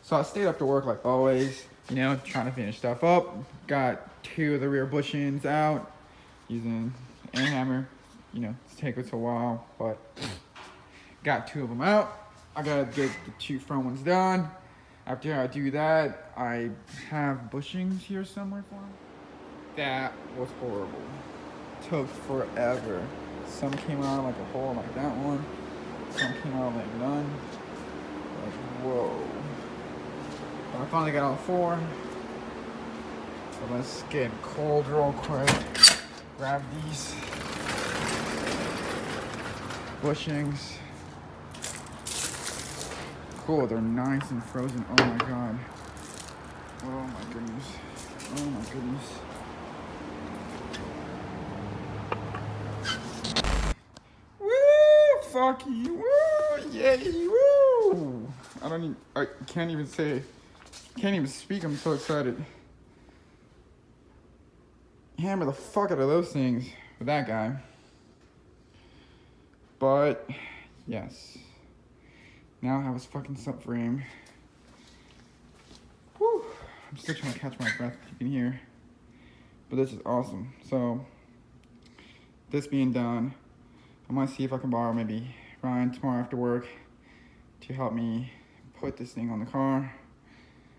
So I stayed up to work like always, you know, trying to finish stuff up. Got 2 of the rear bushings out using a hammer. You know, it's taken us a while, but got 2 of them out. I gotta get the 2 front ones done. After I do that, I have bushings here somewhere for them. That was horrible. Took forever. Some came out like a hole like that one. Some came out like none. Like, whoa. But I finally got all 4. So let's get cold real quick. Grab these bushings. Cool, they're nice and frozen. Oh my god. Oh my goodness. Oh my goodness. Woo! Fuck you! Woo! Yay! Woo! I can't even speak. I'm so excited. Hammer the fuck out of those things with that guy. But yes. Now I have his fucking subframe. Whew. I'm still trying to catch my breath, if you can hear. But this is awesome. So, this being done, I might see if I can borrow maybe Ryan tomorrow after work to help me put this thing on the car.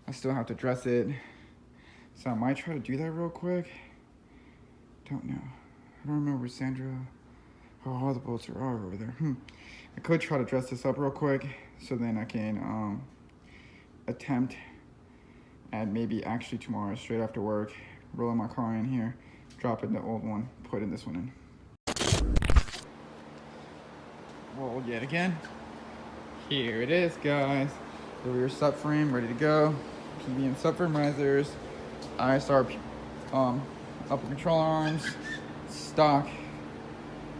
I still have to dress it. So I might try to do that real quick. Don't know. I don't remember Sandra, how all the bolts are over there. I could try to dress this up real quick so then I can attempt at maybe actually tomorrow straight after work, rolling my car in here, dropping the old one, putting this one in. Roll yet again. Here it is, guys. The rear subframe ready to go. PBM subframe risers, ISR upper control arms, stock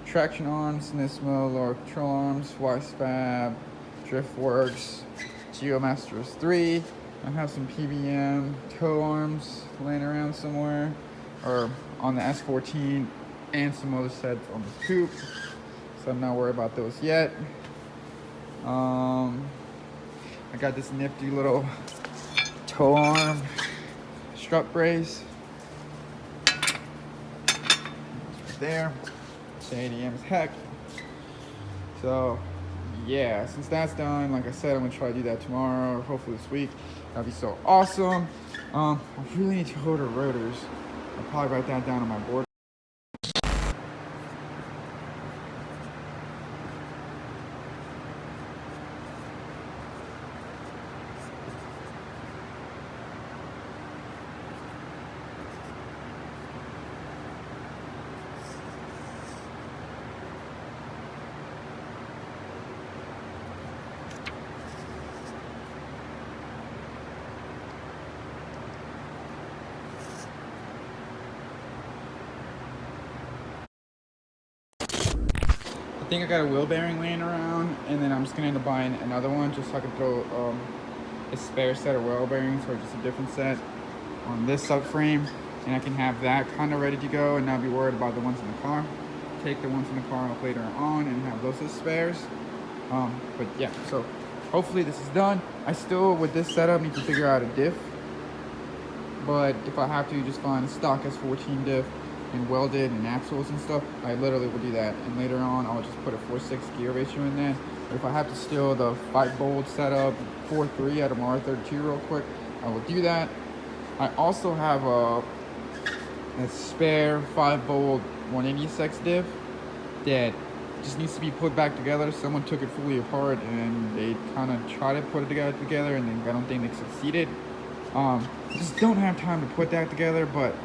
traction arms, Nismo lower control arms, YSFAB, DriftWorks, GeoMasters 3. I have some PBM toe arms laying around somewhere, or on the S14, and some other sets on the coupe. So I'm not worried about those yet. I got this nifty little toe arm strut brace. It's right there. It's ADM as heck. So yeah, since that's done, like I said, I'm gonna try to do that tomorrow or hopefully this week. That'd be so awesome. I really need to order rotors. I'll probably write that down on my board. I think I got a wheel bearing laying around, and then I'm just gonna end up buying another one just so I can throw a spare set of wheel bearings or just a different set on this subframe, and I can have that kind of ready to go and not be worried about the ones in the car. Take the ones in the car off later on and have those as spares. But yeah, so hopefully this is done. I still, with this setup, need to figure out a diff, but if I have to just find a stock S14 diff and welded and axles and stuff, I literally will do that. And later on, I'll just put a 4/6 gear ratio in there. But if I have to steal the 5-bolt setup 4.3 out of my R32 real quick, I will do that. I also have a spare 5-bolt 186 diff that just needs to be put back together. Someone took it fully apart and they kind of tried to put it together, and then I don't think they succeeded. Just don't have time to put that together, but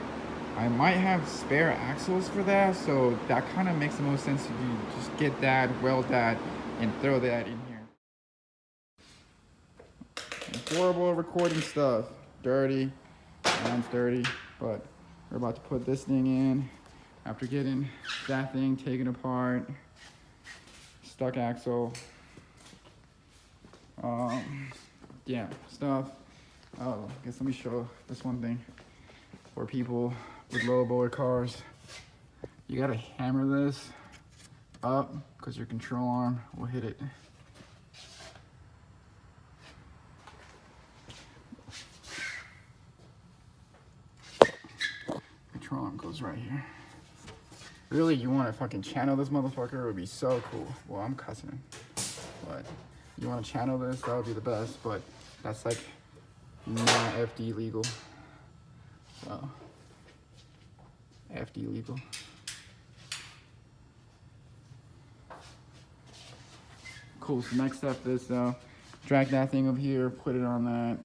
I might have spare axles for that, so that kind of makes the most sense to do. Just get that, weld that, and throw that in here. And horrible recording stuff. Dirty. Mine's dirty, but we're about to put this thing in after getting that thing taken apart. Stuck axle. Yeah, stuff. Oh, I guess let me show this one thing for people with low boy cars. You gotta hammer this up because your control arm will hit it. goes right here. Really, you want to fucking channel this motherfucker? It would be so cool. Well, I'm cussing him. But you want to channel this? That would be the best. But that's like not FD legal. So, FD legal. Cool. So next step is drag that thing over here, put it on that.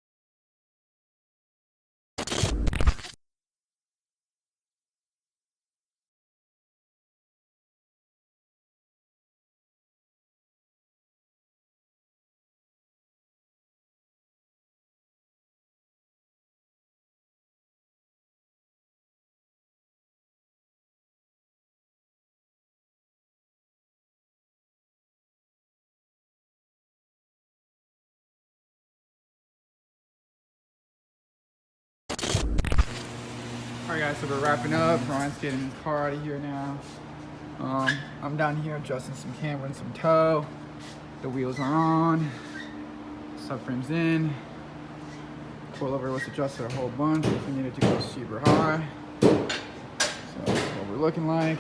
Alright guys, so we're wrapping up. Ryan's getting his car out of here now. I'm down here adjusting some camber and some toe. The wheels are on. Subframe's in. Coilover was adjusted a whole bunch if we needed to go super high. So that's what we're looking like.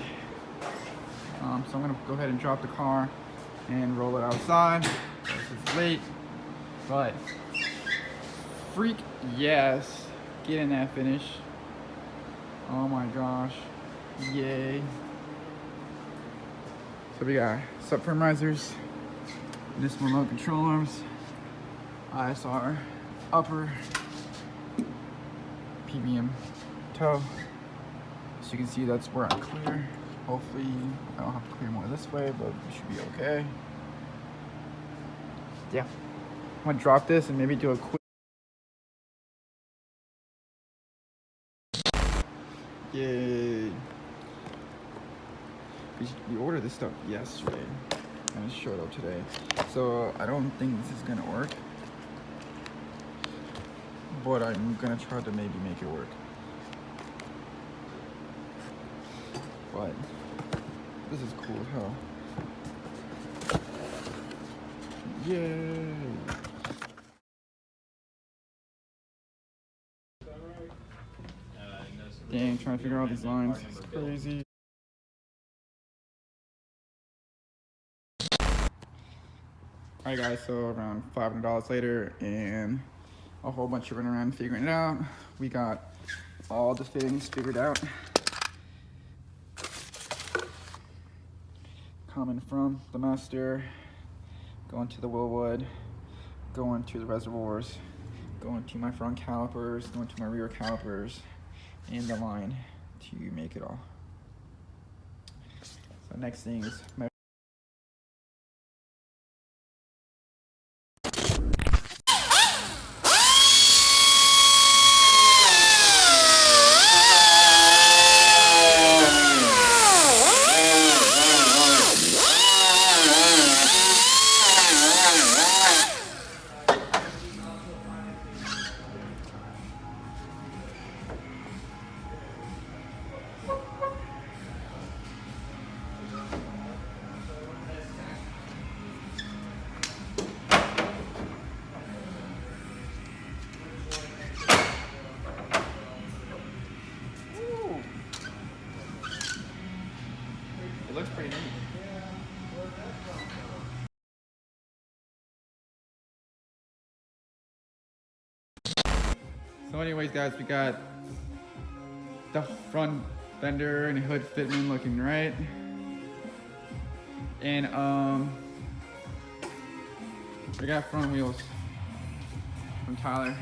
So I'm gonna go ahead and drop the car and roll it outside. It's late, but freak yes, get in that finish. Oh my gosh, yay. So we got subframe risers, this one low control arms, ISR upper, PBM toe. So you can see that's where I clear. Hopefully I don't have to clear more this way, but we should be okay. Yeah, I'm gonna drop this and maybe do a quick. Yay. We ordered this stuff yesterday and it showed up today. So I don't think this is gonna work, but I'm gonna try to maybe make it work. But this is cool as hell. Yay. Dang, trying to figure out these lines. It's crazy. Alright guys, so around $500 later and a whole bunch of running around figuring it out. We got all the fittings figured out. Coming from the master, going to the wheelwood, going to the reservoirs, going to my front calipers, going to my rear calipers, and the line to make it all. So next thing is my it looks pretty neat. So anyways guys, we got the front fender and hood fitment looking right. And we got front wheels from Tyler.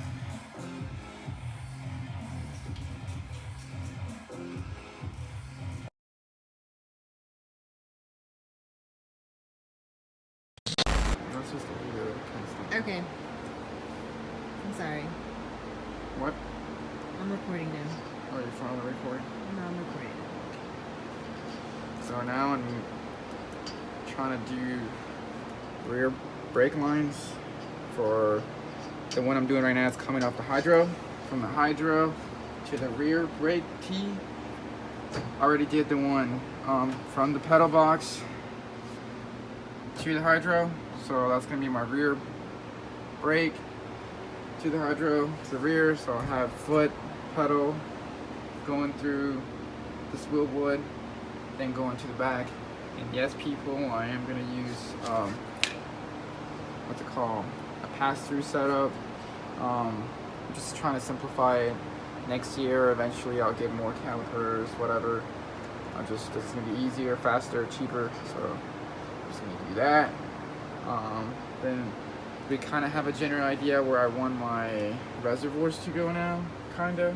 That's just a weird kind of stuff. Okay. I'm sorry. What? I'm recording now. Oh, you're finally recording? No, I'm recording. So now I'm trying to do rear brake lines for the one I'm doing right now. It's coming off the hydro. From the hydro to the rear brake T. I already did the one from the pedal box to the hydro. So that's gonna be my rear brake to the hydro to the rear. So I'll have foot, pedal going through this wheel wood, then go into the back. And yes, people, I am gonna use what's it called? A pass-through setup. I'm just trying to simplify it. Next year, eventually, I'll get more calipers, whatever. It's gonna be easier, faster, cheaper. So I'm just gonna do that. Then we kind of have a general idea where I want my reservoirs to go now, kinda.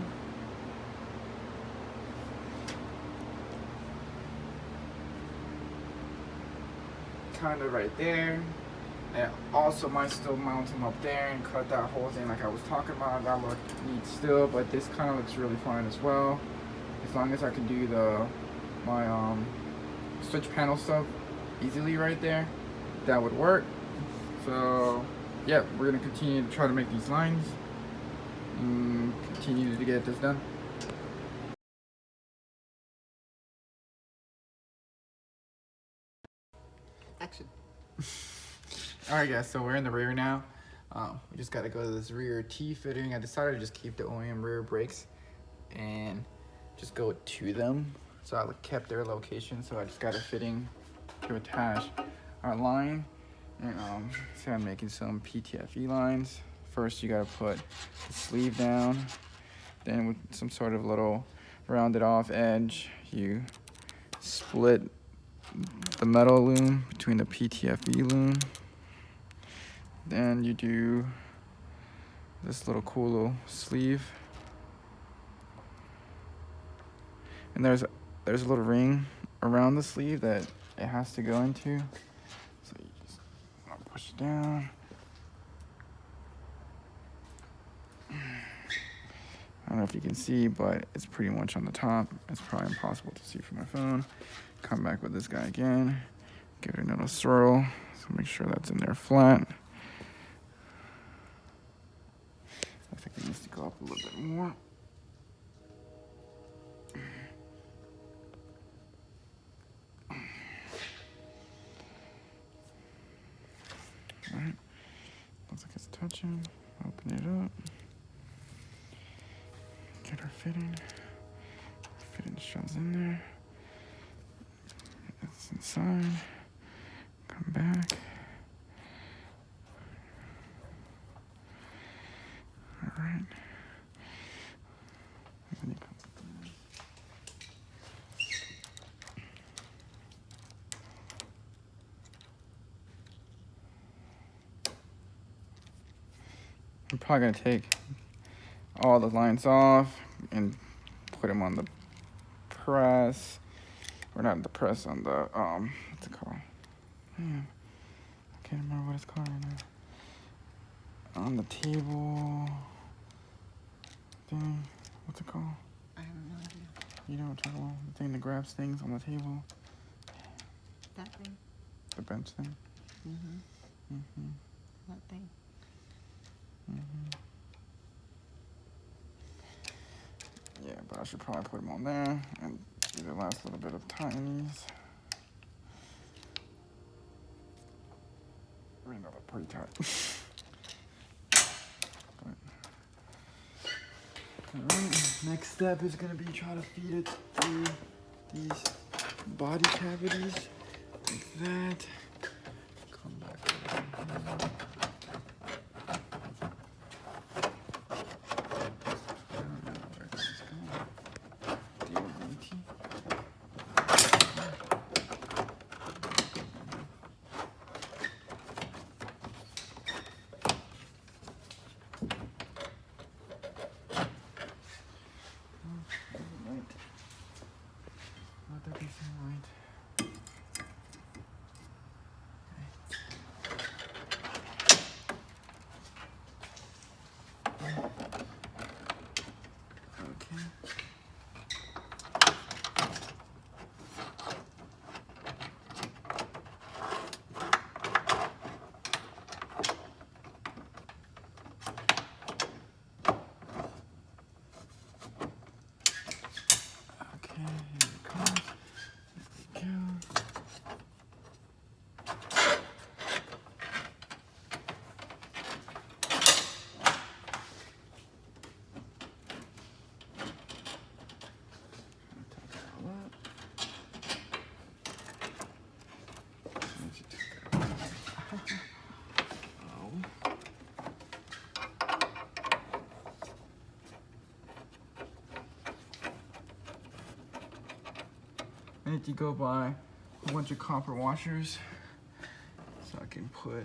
Kinda right there. And also might still mount them up there and cut that whole thing like I was talking about. That look neat still, but this kind of looks really fine as well. As long as I can do my switch panel stuff easily right there, that would work. So yeah, we're gonna continue to try to make these lines and continue to get this done. Action. Alright guys, so we're in the rear now. We just gotta go to this rear T-fitting. I decided to just keep the OEM rear brakes and just go to them. So I kept their location, so I just got a fitting to attach our line. And so I'm making some PTFE lines. First you gotta put the sleeve down. Then with some sort of little rounded off edge, you split the metal loom between the PTFE loom. Then you do this little cool little sleeve. And there's a little ring around the sleeve that it has to go into. So you just push it down. I don't know if you can see, but it's pretty much on the top. It's probably impossible to see from my phone. Come back with this guy again. Give it another swirl. So make sure that's in there flat. I think it needs to go up a little bit more. Alright. Looks like it's touching. Open it up. Get our fitting. Fitting shells in there. It's inside. Come back. Alright. And then you come back. I'm probably gonna take all the lines off and put them on the press, or not the press, on the what's it called? Man, I can't remember what it's called right now. On the table thing, what's it called? I have no idea. You know what I'm talking about? The thing that grabs things on the table. That thing? The bench thing. That thing? Yeah, but I should probably put them on there and do the last little bit of tinies. I mean, no, they're pretty tight. Alright, next step is gonna be trying to feed it through these body cavities like that. Come back. I need to go buy a bunch of copper washers so I can put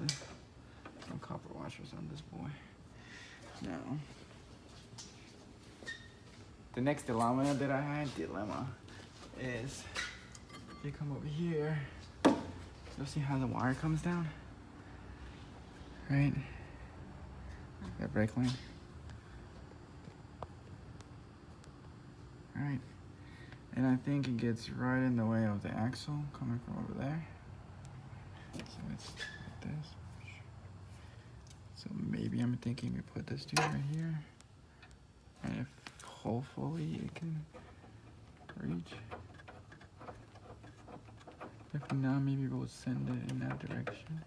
some copper washers on this boy. Now, the next dilemma that I had, is if you come over here, you'll see how the wire comes down, right? That brake line. All right. And I think it gets right in the way of the axle coming from over there. So it's like this. So maybe I'm thinking we put this dude right here. And if hopefully it can reach. If not, maybe we'll send it in that direction.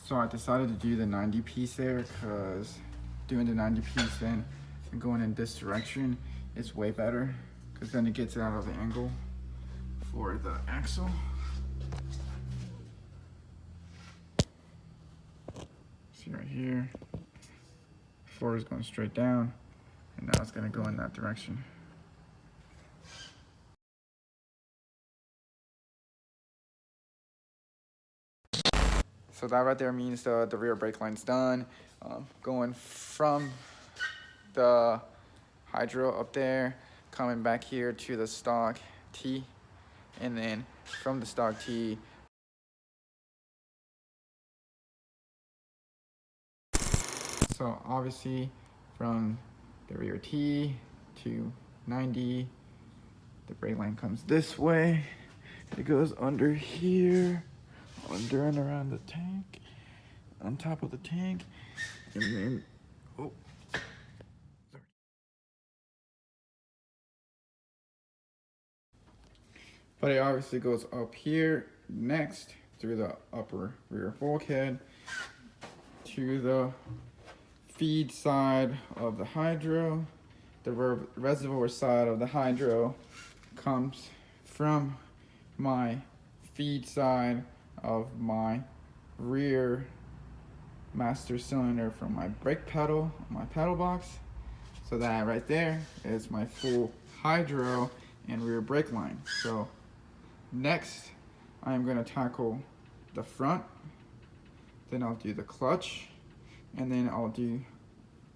So I decided to do the 90 piece there because doing the 90 piece then and going in this direction is way better because then it gets it out of the angle for the axle. See right here, before it's going straight down and now it's going to go in that direction. So that right there means the rear brake line's done. Going from the hydro up there, coming back here to the stock T, and then from the stock T. So obviously from the rear T to 90, the brake line comes this way. It goes under here, under and around the tank, on top of the tank, and then, oh, sorry. But it obviously goes up here next through the upper rear bulkhead to the feed side of the hydro. The reservoir side of the hydro comes from my feed side of my rear master cylinder from my brake pedal, my pedal box. So that right there is my full hydro and rear brake line. So next I'm going to tackle the front, then I'll do the clutch, and then I'll do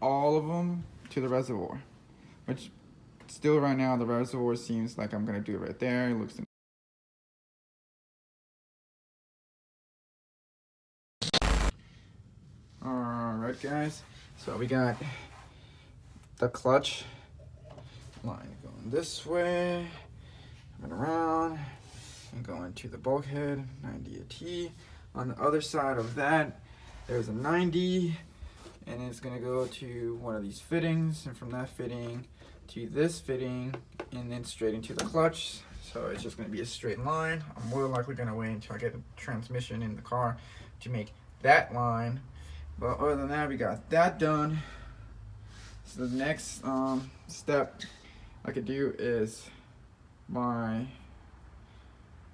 all of them to the reservoir, which still right now the reservoir seems like I'm going to do it right there. It looks Alright guys, so we got the clutch line going this way, coming around, and going to the bulkhead, 90 a T. On the other side of that, there's a 90, and it's gonna go to one of these fittings, and from that fitting to this fitting, and then straight into the clutch. So it's just gonna be a straight line. I'm more likely gonna wait until I get the transmission in the car to make that line. But other than that, we got that done. So the next step I could do is my,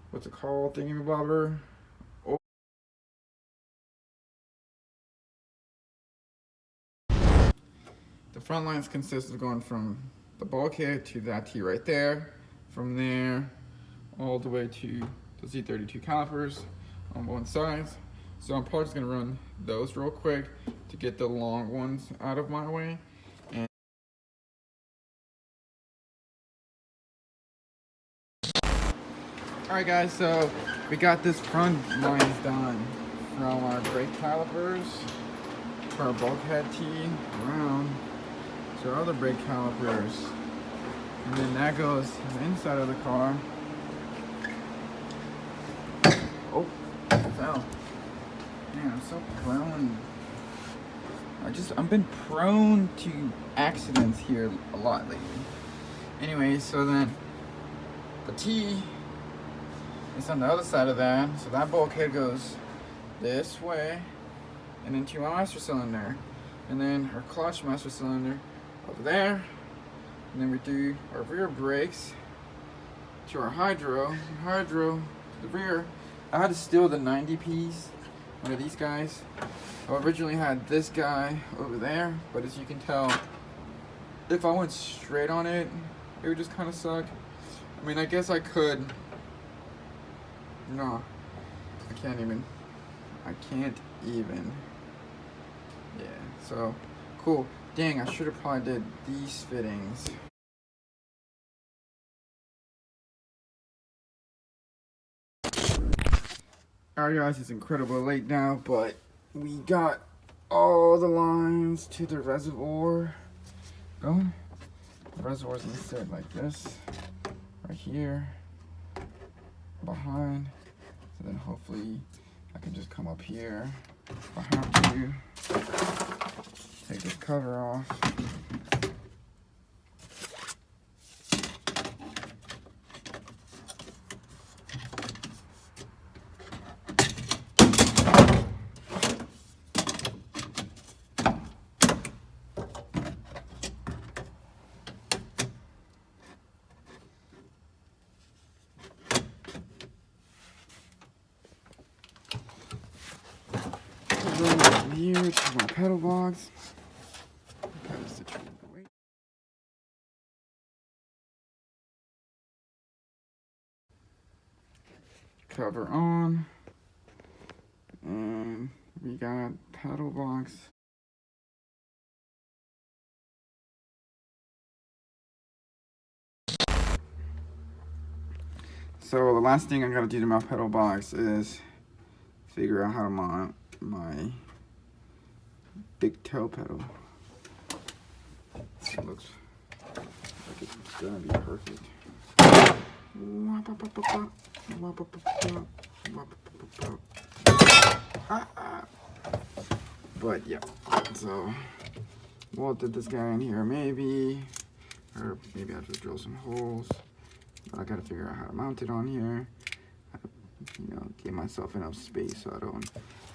what's it called, thingamabobber? Oh. The front lines consist of going from the bulkhead to that T right there. From there, all the way to the Z32 calipers on both sides. So I'm probably just gonna run those real quick to get the long ones out of my way. And all right guys, so we got this front lines done from our brake calipers for our bulkhead T around to our other brake calipers. And then that goes to the inside of the car. Oh, it fell. Man, I'm so prone. I've been prone to accidents here a lot lately. Anyway, so then the T is on the other side of that, so that bulkhead goes this way and into my master cylinder, and then our clutch master cylinder over there, and then we do our rear brakes to our hydro to the rear. I had to steal the 90 piece, one of these guys. I originally had this guy over there, but as you can tell, if I went straight on it, it would just kind of suck. I mean, I guess I could. No, I can't even. Yeah, so cool. Dang, I should have probably did these fittings. Alright guys, it's incredibly late now, but we got all the lines to the reservoir going. The reservoir's gonna sit like this, right here, behind. So then hopefully I can just come up here if I have to. Take this cover off. From here to my pedal box. Kind of situated the way. Cover on, and we got pedal box. So the last thing I gotta do to my pedal box is figure out how to mount my big toe pedal. It looks like it's gonna be perfect. But yeah, so we'll did this guy in here maybe, or maybe I'll just drill some holes. But I gotta figure out how to mount it on here. You know, give myself enough space so I don't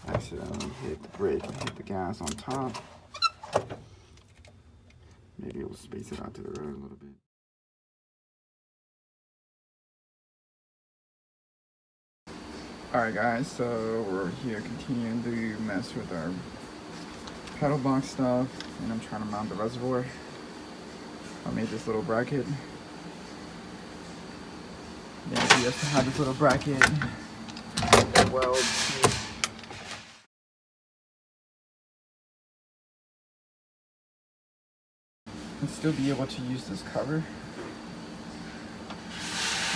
accidentally hit the brake and hit the gas on top. Maybe we'll space it out to the road a little bit. Alright guys, so we're here continuing to mess with our pedal box stuff, and I'm trying to mount the reservoir. I made this little bracket. The idea is to have this little bracket weld to and still be able to use this cover,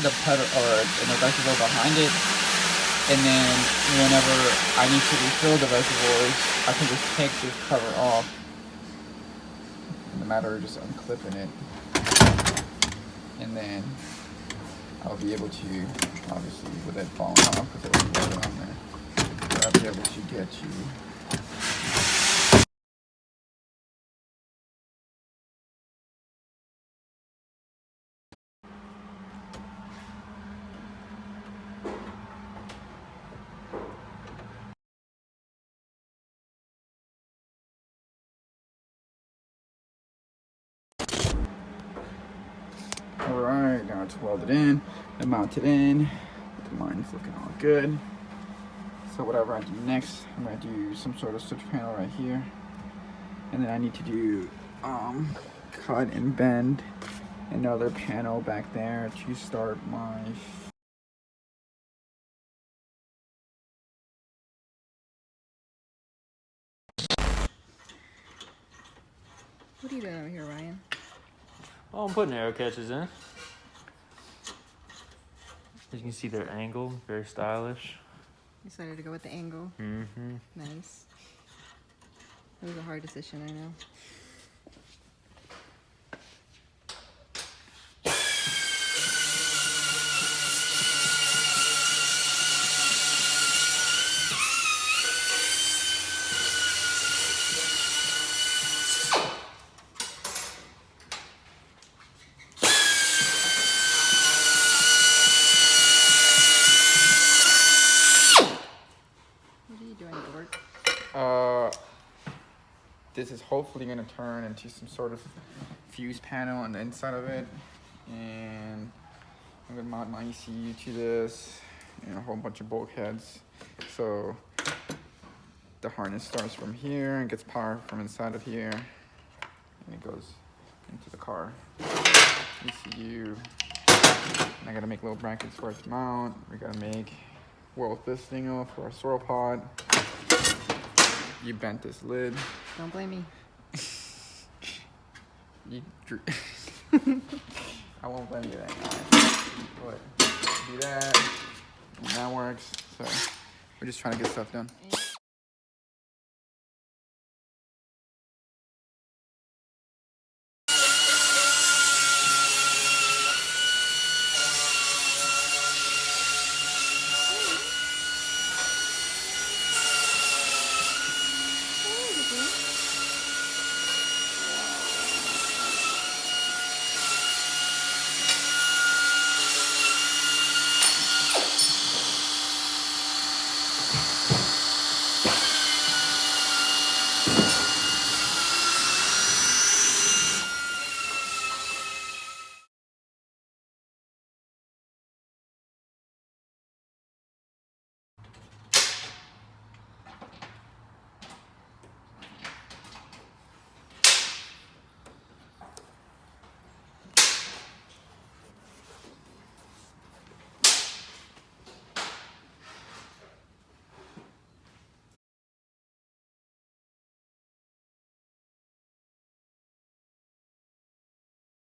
the pedal or the reservoir behind it, and then whenever I need to refill the reservoirs, I can just take this cover off, in the matter of just unclipping it, and then I'll be able to, obviously with it falling off because it was welded on there, but I'll be able to get to Alright, now it's welded in and mounted in. The line's looking all good. So whatever I do next, I'm going to do some sort of switch panel right here. And then I need to do cut and bend another panel back there to start my What are you doing over here, Ryan? Oh, I'm putting arrow catches in. As you can see, their angle, very stylish. Decided to go with the angle. Mm-hmm. Nice. It was a hard decision, I know. This is hopefully gonna turn into some sort of fuse panel on the inside of it, and I'm gonna mount my ECU to this and a whole bunch of bulkheads. So the harness starts from here and gets power from inside of here, and it goes into the car. ECU. And I gotta make little brackets for it to mount. We gotta weld this thing off for our swirl pod. You bent this lid. Don't blame me. I won't blame you then. But do that, and that works. So we're just trying to get stuff done.